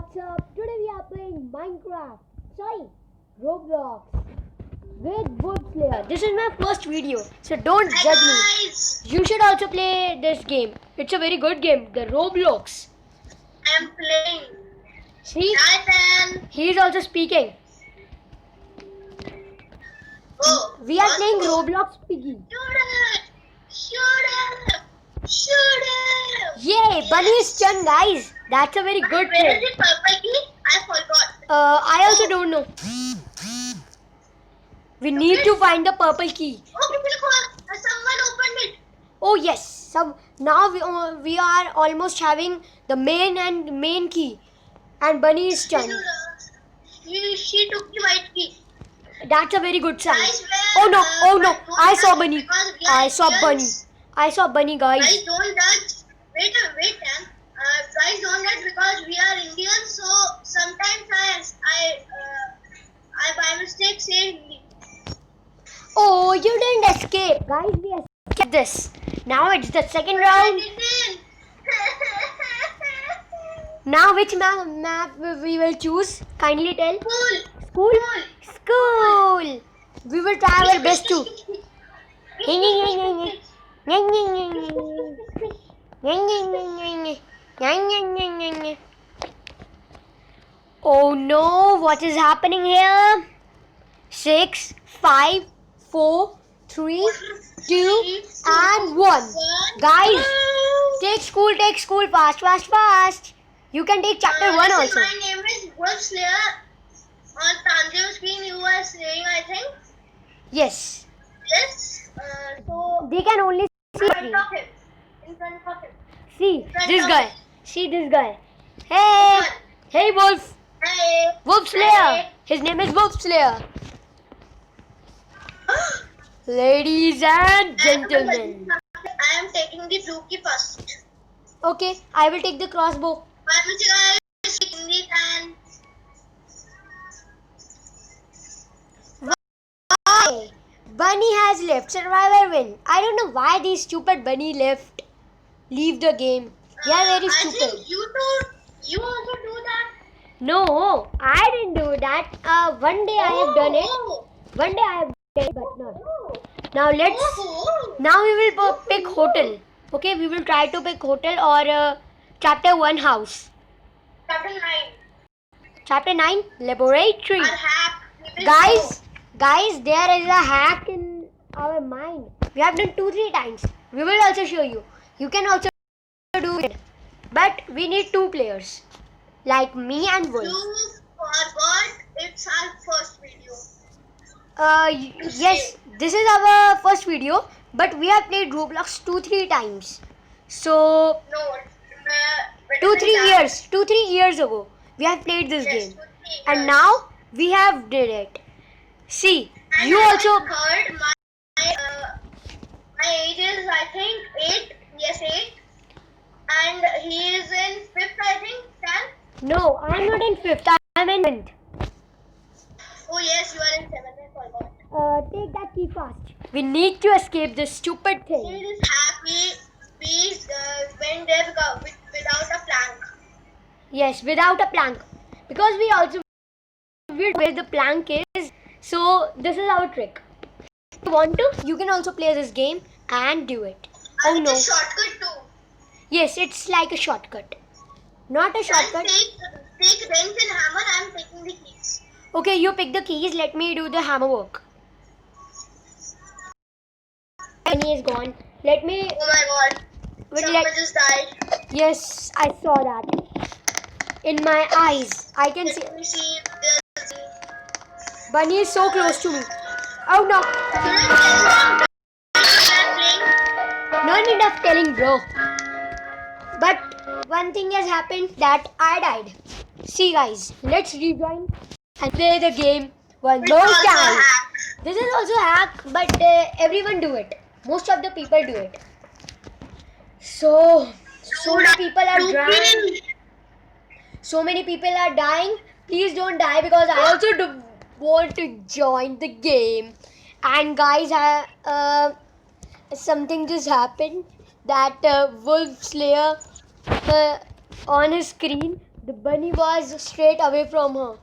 what's up? Today we are playing Minecraft. Sorry, Roblox with Wolf Slayer. This is my first video, so don't judge me. You should also play this game. It's a very good game, the Roblox. I'm playing. See? Nathan. He is also speaking. Oh, We are playing Roblox Piggy. Shoot up! Yay! Bunny's turn, guys. That's a very good Where is thing. the purple key? I forgot. I also don't know. We need to find the purple key. Oh, someone opened it. Oh yes. Now we are almost having the main key, and Bunny is turn. She took the white key. That's a very good sign. Guys, Oh no! Oh no! don't I saw touch Bunny. because we are I saw Bunny. Indians. I saw Bunny, guys. Guys, don't touch. Wait, Dan. Guys, don't touch because we are Indians. So sometimes I by mistake say Hindi. Oh, you didn't escape, guys. We escaped this. Now it's the second round. Now which map we will choose? Kindly tell. Cool. School. We will try our best to. Oh no, what is happening here? 6, 5, 4, 3, 2, and 1. Guys, take school fast. You can take chapter 1 also. My name is Wolf Slayer. On Tanjav's screen, you are saying, I think. Yes. Yes. So They can only see in front me. of him. In front of him. See front this of guy. him. See this guy. Hey. Hey Wolf. Hey. Wolf Slayer. His name is Wolf Slayer. Ladies and gentlemen. I am taking the blue key first. Okay, I will take the crossbow. Guys, taking it and Why? Bunny has left. Survivor win. I don't know why these stupid bunny left. Leave the game. They are very I stupid. think you also do that. No, I didn't do that. One day I have done it. Oh. One day I have done it, but not. Oh. Now let's. Oh. Now we will pick hotel. Okay, we will try to pick hotel or chapter 1 house. Chapter 9. Chapter 9 laboratory. Our hack. Guys, there is a hack in our mind. We have done 2-3 times. We will also show you. You can also do it. But we need 2 players. Like me and Wolf. You forgot it's our first video. Yes, this is our first video. But we have played Roblox 2-3 times. So, No. 2-3 years ago, we have played this game. And now, we have did it. See, And you I also... heard my age is I think 8. Yes, 8. And he is in 5th, I think. 10th. No, I'm not in 5th, I'm in 7th. Oh yes, you are in 7th. I forgot. Take that key fast. We need to escape this stupid He thing. is happy. We went there without a plank. Yes, without a plank. Because we also know where the plank is. So, this is our trick. If you want to, you can also play this game and do it. Oh And no. it's a shortcut too. Yes, it's like a shortcut. Not a Guys, shortcut. take wrench and hammer. I'm taking the keys. Okay, you pick the keys. Let me do the hammer work. Bunny is gone. Let me... Oh my god. Wait, Someone just died. Yes, I saw that. In my eyes. I can see... Let me see if there's... Bunny is so close to me. Oh no. No need of telling, bro. But one thing has happened that I died. See guys, let's rejoin and play the game one more time. This is also a hack, but everyone do it. Most of the people do it. So many people are dying. So many people are dying. Please don't die because I also do want to join the game. And guys, something just happened that Wolf Slayer on his screen the bunny was straight away from her.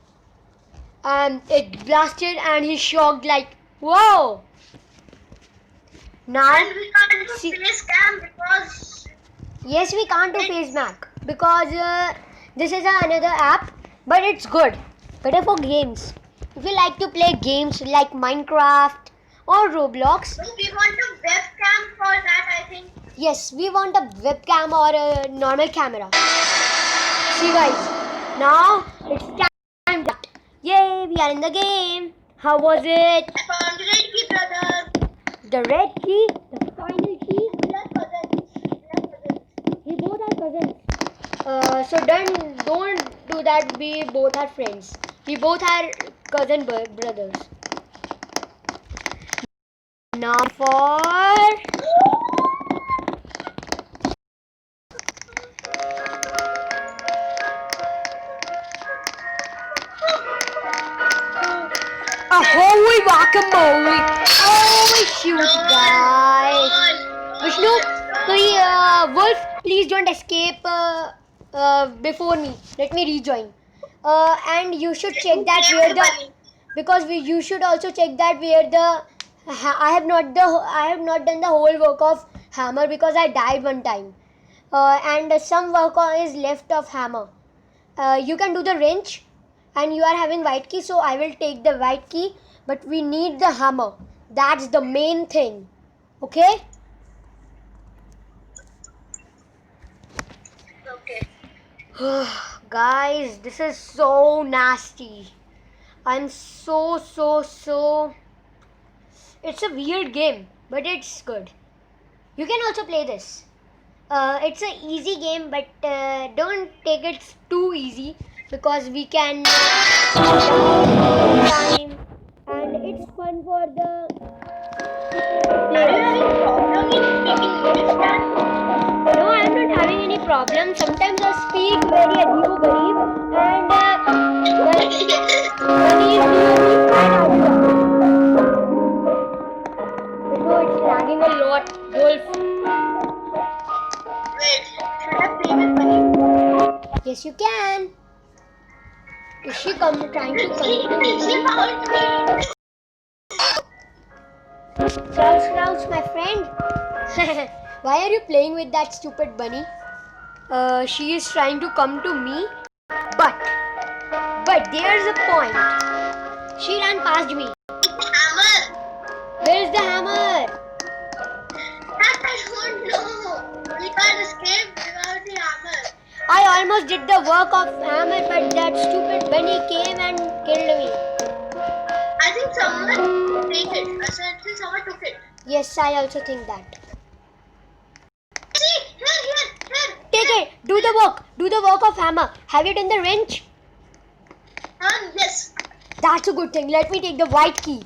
And it blasted and he shocked like, whoa! Now, And we can't do see, face cam because yes, we can't do FaceMac because this is another app, but it's good. Better for games. If you like to play games like Minecraft or Roblox, no, we want a webcam for that, I think. yes, we want a webcam or a normal camera. See guys, now it's time. Yay, we are in the game. How was it? I found the red key, brother. The red key, the final key. We are cousins. We are cousins. We both are cousins. So don't do that. We both are friends. We both are cousin brothers. Now for a holy guacamole. Oh shoot, guys. Vishnu, Wolf, please don't escape before me. Let me rejoin. And you should check that where the you should also check that where the I have not done the whole work of hammer because I died one time. And some work is left of hammer. You can do the wrench, and you are having white key, so I will take the white key. But we need the hammer. That's the main thing. Okay? Okay. Guys, this is so nasty. I'm so. It's a weird game, but it's good. You can also play this. It's an easy game, but don't take it too easy because we can time, and it's fun for the Are you having problem in speaking English, Dan? No, I'm not having any problem. Sometimes I speak very ajeebo garib and it's lagging a lot. Wolf. Wait, should I play with Bunny? Yes, you can. Is she trying to come to She me? found me. Crouch, my friend. Why are you playing with that stupid bunny? She is trying to come to me, but there's a point. She ran past me. Hammer. Where's the hammer? That I don't know. We can't escape without the hammer. I almost did the work of hammer, but that stupid bunny came and killed me. I think someone take it. I said someone took it. Yes, I also think that. See, here. Take it. Do the work. Do the work of hammer. Have you done the wrench? Yes. That's a good thing. Let me take the white key.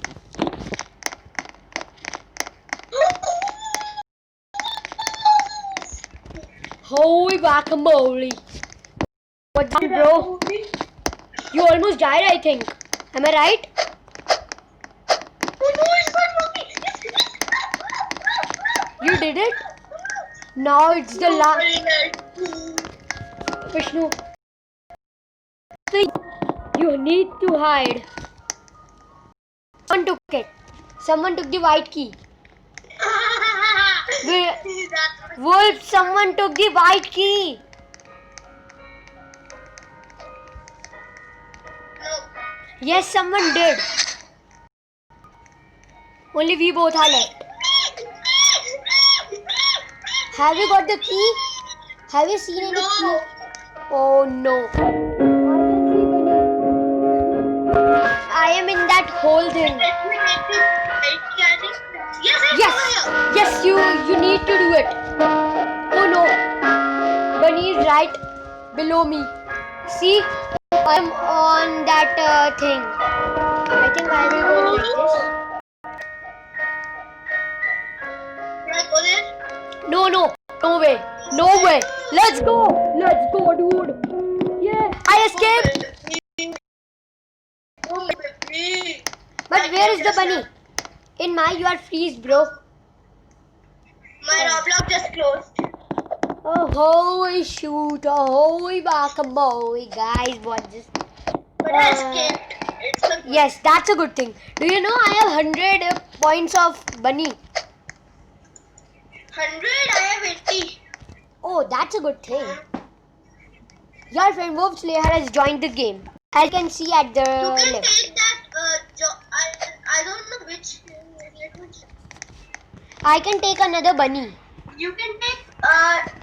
Holy guacamole. What's up, bro? You almost died, I think. Am I right? Oh no, it's not working. You did it? Now it's the last. Vishnu. You need to hide. Someone took it. Someone took the white key. Wolf, someone took the white key. No. Yes, someone did. Only we both are left. Have you got the key? Have you seen any key? Oh no. I am in that whole thing. Yes, you need to do it. Oh no. Bunny is right below me. See, I'm on that thing. I think I will go like this. No way. Let's go, dude. Yeah, I escaped. But where is the bunny? In my, you are freeze, bro. My Roblox just closed. Ahoy, shoot, ahoy, guacamole. Guys, what this? But I escaped. It's a good. Yes, that's a good thing. Do you know I have 100 points of bunny? 100, I have 80. Oh, that's a good thing. Your friend Wolf Slayer has joined the game. As you can see at the You can left. take that. I don't know which. Let me check. I can take another bunny. You can take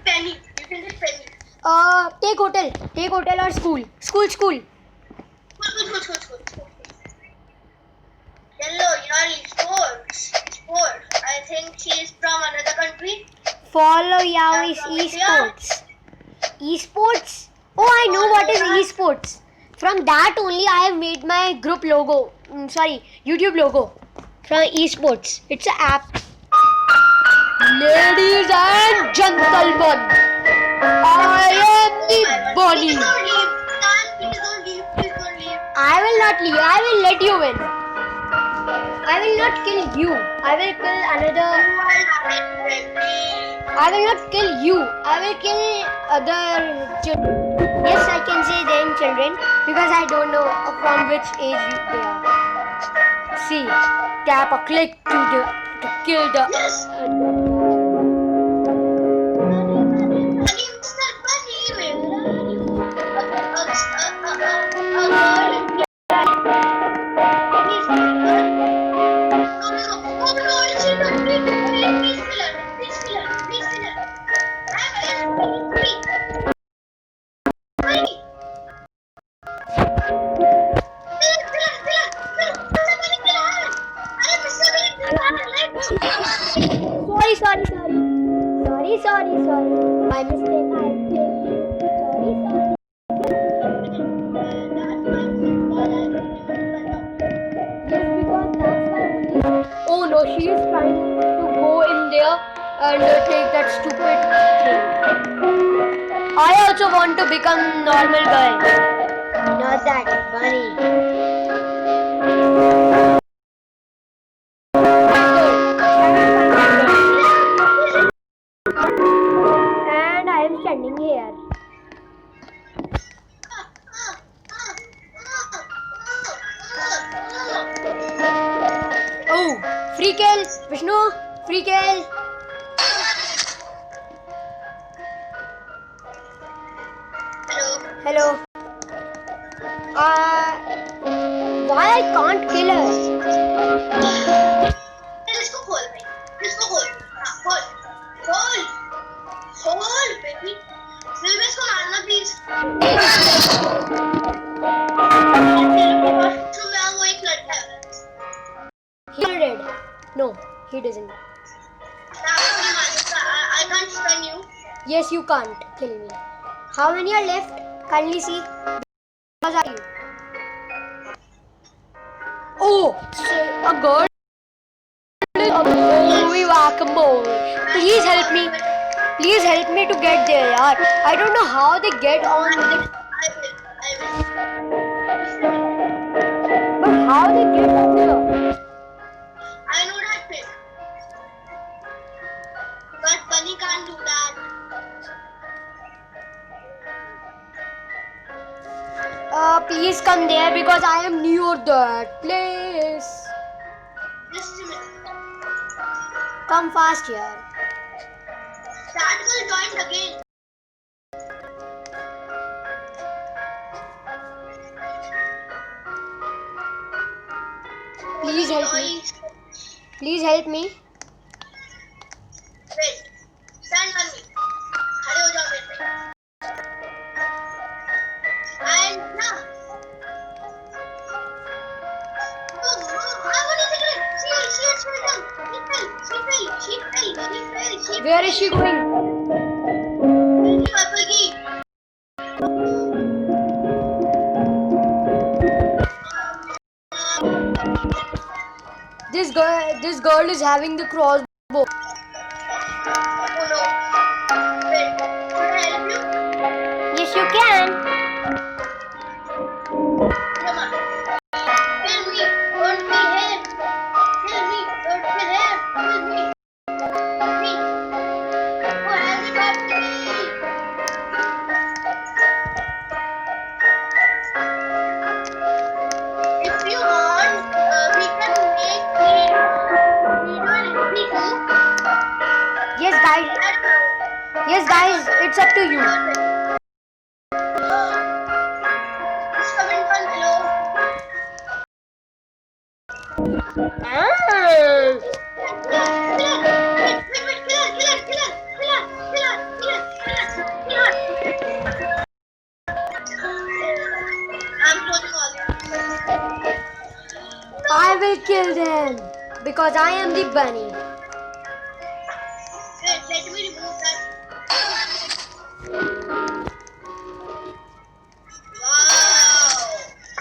penny. You can take penny. Take hotel. Take hotel or school. School. Good. Yellow, Yari, sports. I think she is from another country. Follow Yao's Yeah, from esports. Esports? Oh, I know what is esports. From that only I have made my group logo. YouTube logo. From esports. It's an app. Ladies and gentlemen, I am the bunny. Please don't leave. Stan, please don't leave. I will not leave. I will let you win. I will not kill you. I will kill another. I will not kill you. I will kill other children. Yes, I can say them children because I don't know from which age they are. See, tap a click to kill the. Yes. Mr. Bunny, where are you? Oh no, it's in the please kill her. I'm free. Sorry. My mistake. I killed you. Sorry. Yes, because that's why only. Oh no, she is trying to go in there and take that stupid thing. I also want to become normal girl. Not that bunny. And I am standing here. Oh, free kill, Vishnu, free kill. Hello. Why I can't kill her? इसको खोल भाई इसको खोल baby फिर मैं इसको मारना please में वो एक लड़का है He did. No, he doesn't. I can't stun you. Yes, you can't kill me. How many are left? Kindly see. Are you? Oh, a girl. Holy guacamole. Please help me. Please help me to get there, yaar. I don't know how they get on with it. I will. But how they get on there? I know that trick. But Bunny can't do that. Please come there because I am new at that place. Just a minute. Come fast here. That girl joined again. Please help me. Please help me. Wait. Stand on me. खड़े हो जाओ मेरे पे. And now. Where is she going? This girl is having the crossbow. Oh no. Wait, should I help you? Yes, you can. Come on. Kill me. Don't kill him. Kill me. Don't kill him. Kill me. Me. Who has got me? Yes, guys, it's up to you. Just comment down below. I'm closing all these. I will kill them because I am the bunny. Wait, let me remove that. Wow.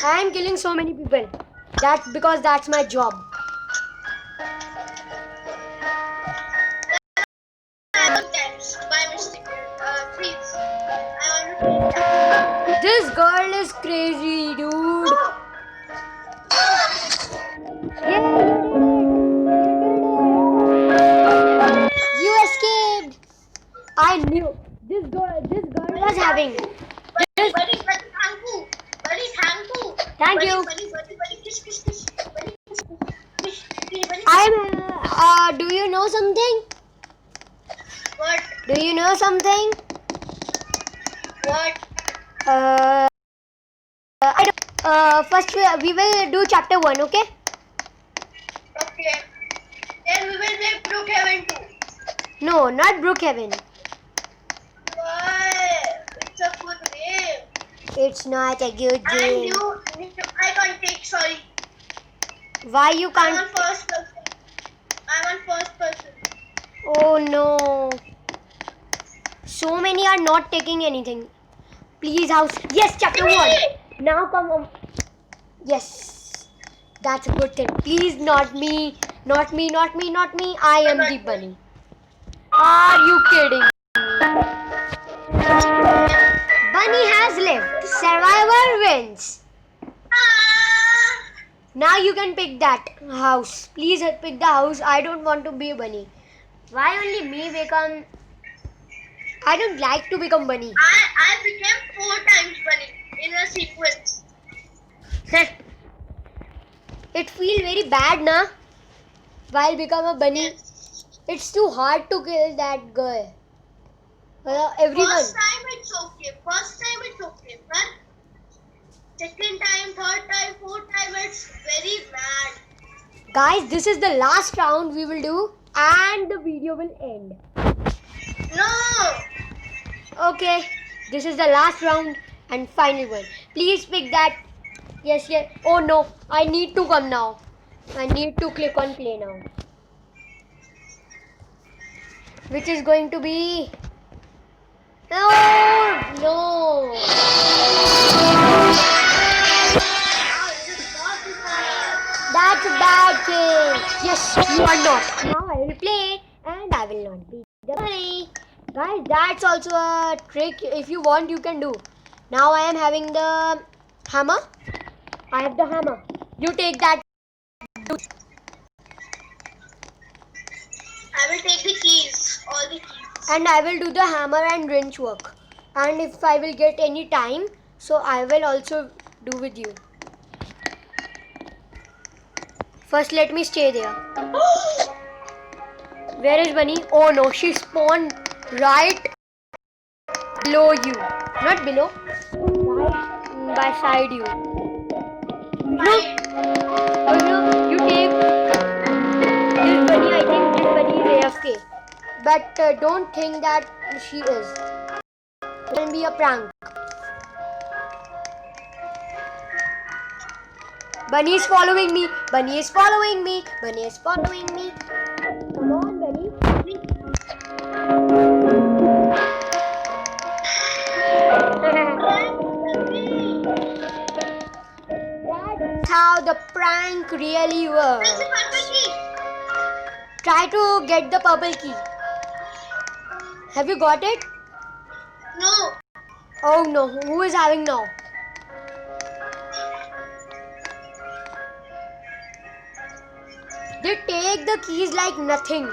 I am killing so many people. That's because that's my job. I want that by mistake. Please. I want to take that. This girl is crazy, dude. You escaped. I knew this girl was having. This. Buddy, thank you. Buddy, thank you. Thank you. Buddy, kiss, kiss, kiss. Buddy, kiss, kiss. Buddy. I'm. Do you know something? What? Do you know something? What? I don't. First we will do chapter 1, okay? Okay. Then we will play Brookhaven 2. No, not Brookhaven. Why? It's a good game. It's not a good And game. I can't take, sorry. Why you I'm can't? on first person. I'm on first person. Oh no. So many are not taking anything. Please, house. Yes, chapter 1. Now come on. Yes. That's a good thing. Please, not me. Not me, not me, not me. I am the bunny. Are you kidding me? Bunny has lived. Survivor wins. Ah! Now you can pick that house. Please pick the house. I don't want to be a bunny. Why only me become? I don't like to become bunny. I became 4 times bunny in a sequence. It feels very bad, na? While become a bunny, it's too hard to kill that girl. Everyone. First time it's okay. But second time, third time, fourth time it's very bad. Guys, this is the last round we will do, and the video will end. No. Okay, this is the last round and final one. Please pick that. Yes, yes. Oh no, I need to come now. I need to click on play now. Which is going to be... No, no. That's a bad thing. Yes, you are not. Now I will play and I will not be the bunny. Guys, that's also a trick. If you want, you can do. Now I am having the hammer. I have the hammer. You take that. I will take the keys, all the keys. And I will do the hammer and wrench work. And if I will get any time, so I will also do with you. First, let me stay there. Where is Bunny? Oh no, she spawned right below you. Not below, right beside you. You take this Bunny. I think this Bunny is AFK. But don't think that she is. It can be a prank. Bunny is following me. Bunny is following me. Bunny is following me. Come on, Bunny. That's how the prank really Where's the works. purple key? Try to get the purple key. Have you got it? No. Oh no, who is having now? They take the keys like nothing.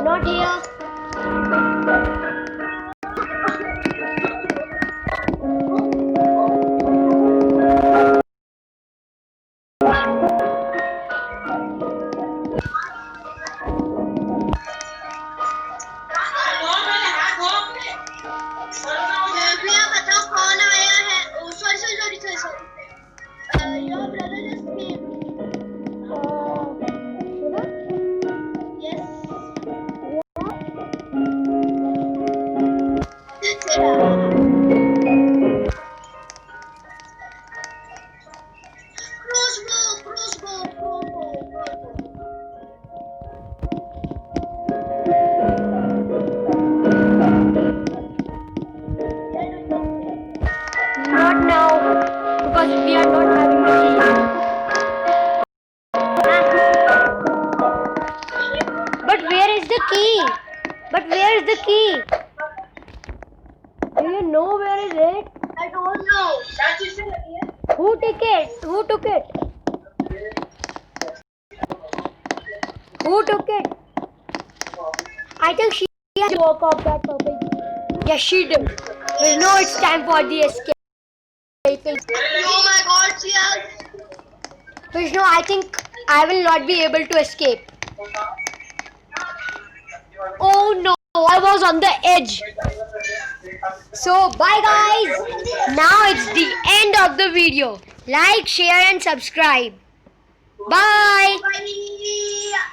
Not here. not now because we are not having the key. But where is the key? But where is the key? Do you know where is it? I don't know. That is it. Who took it? Who took it? Who took it? I think she has to walk off that topic. Yes, she did. Well, no, it's time for the escape. Oh my God, she has. Vishnu, I think I will not be able to escape. Oh no, I was on the edge. So, bye guys. Now it's the end of the video. Like, share and subscribe. Bye. Bye.